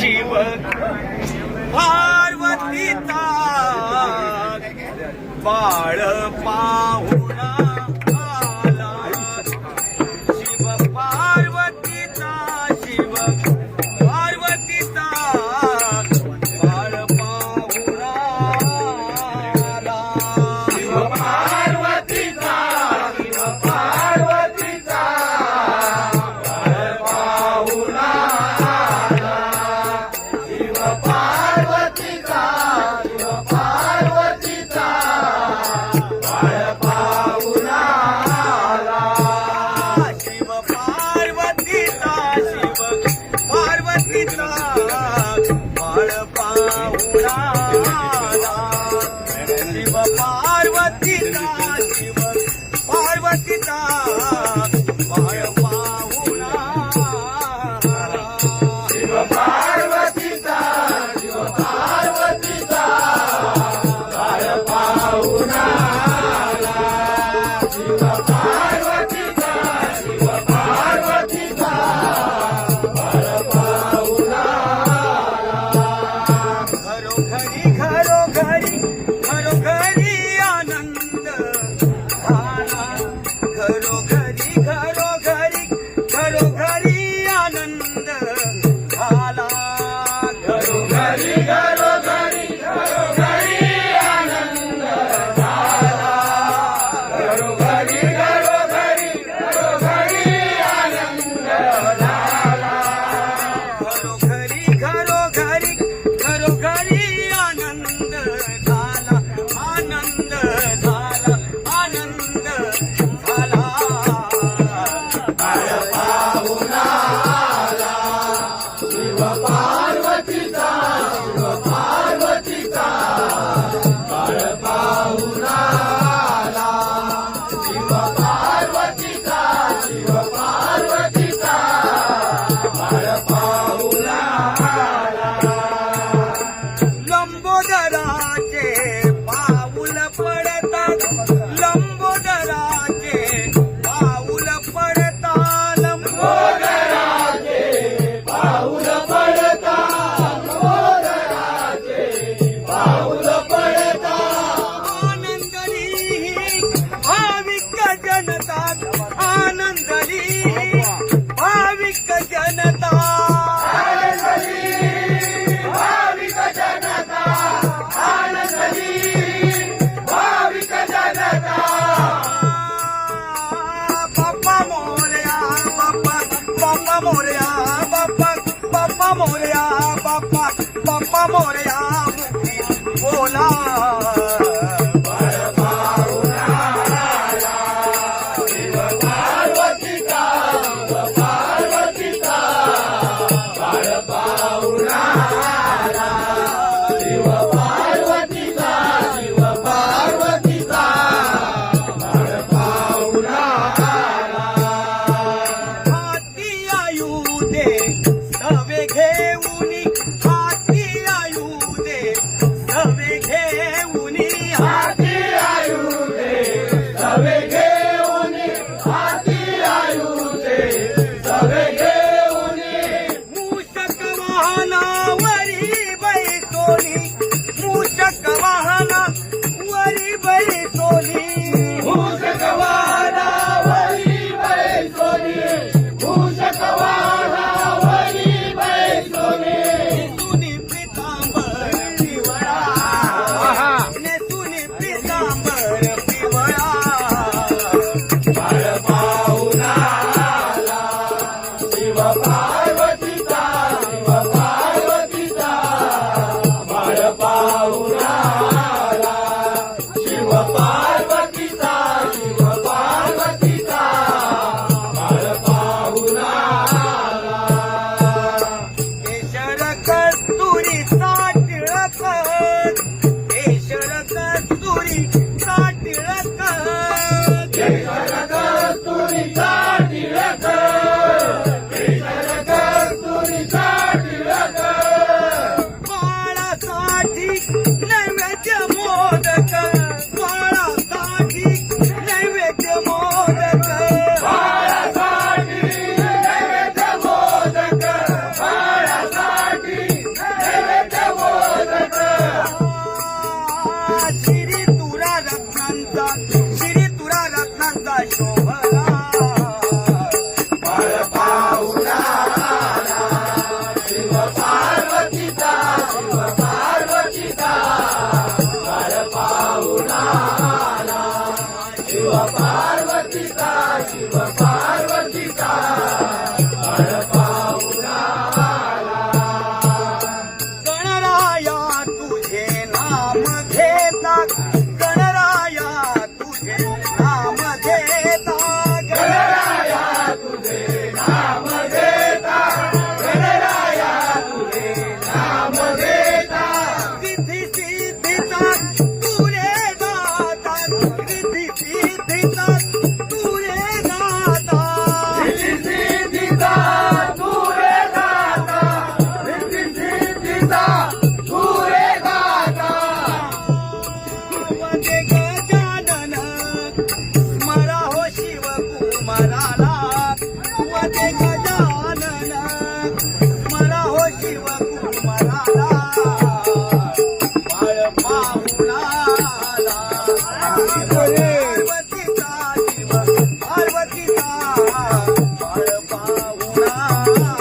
शिव पार्वतीचा बाळ पाहुणा आला. शिव पार्वतीचा शिव पार्वतीचा बाळ पाहुणा आला. शिव पार्वतीचा शिव पार्वतीचा बाळ पाहुणा आला. शिव पार्वतीचा शिव पार्वतीचा बाळ पाहुणा आला. शिव पार्वतीचा शिव पार्वतीचा बाळ पाहुणा आला. शिव पार्वतीचा शिव पार्वतीचा बाळ पाहुणा आला. शिव पार्वतीचा शिव पार्वतीचा बाळ पाहुणा आला. शिव पार्वतीचा शिव पार्वतीचा बाळ पाहुणा आला. घरोघरी घरोघरी घरोघरी आनंद झाला. घरोघरी घरोघरी घरोघरी आनंद झाला. घरोघरी घरोघरी घरोघरी आनंद झाला. घरोघरी घरोघरी घरोघरी आनंद झाला. घरोघरी घरोघरी घरोघरी आनंद झाला. आनंद झाला. आनंद झाला. बाळ पाहुणा आला. शिव पार्वतीचा शिव पार्वतीचा बाळ पाहुणा आला. शिव पार्वतीचा शिव पार्वतीचा बाळ पाहुणा आला. लंबोदराचे पाऊल पडतात. लंबोदराचे पाऊल पडतात. लंबोदराचे पाऊल पडतात. लंबोदराचे पाऊल पडतात. आनंदली भाविक जनता आनंदली भाविक जनता आनंदली भाविक जनता आनंदली भाविक जनता. बाप्पा मोरया बाप्पा बाप्पा मोरया बाप्पा बाप्पा मोरया बाप्पा बाप्पा मोरया मुक्ती बोला. बाळ पाहुणा आला. शिव पार्वतीचा शिव पार्वतीचा बाळ पाहुणा आला. शिव पार्वतीचा शिव पार्वतीचा बाळ पाहुणा आला. हाती आयुधे सवे घेऊनी हाती आयुधे सवे घेऊनी हाती आयुधे सवे घेऊनी हाती आयुधे सवे घेऊनी मूषक वाहनावरी जीव कुमाराला बाळ पाहुणाला पार्वतीचा जीव पार्वतीचा बाळ पाहुणाला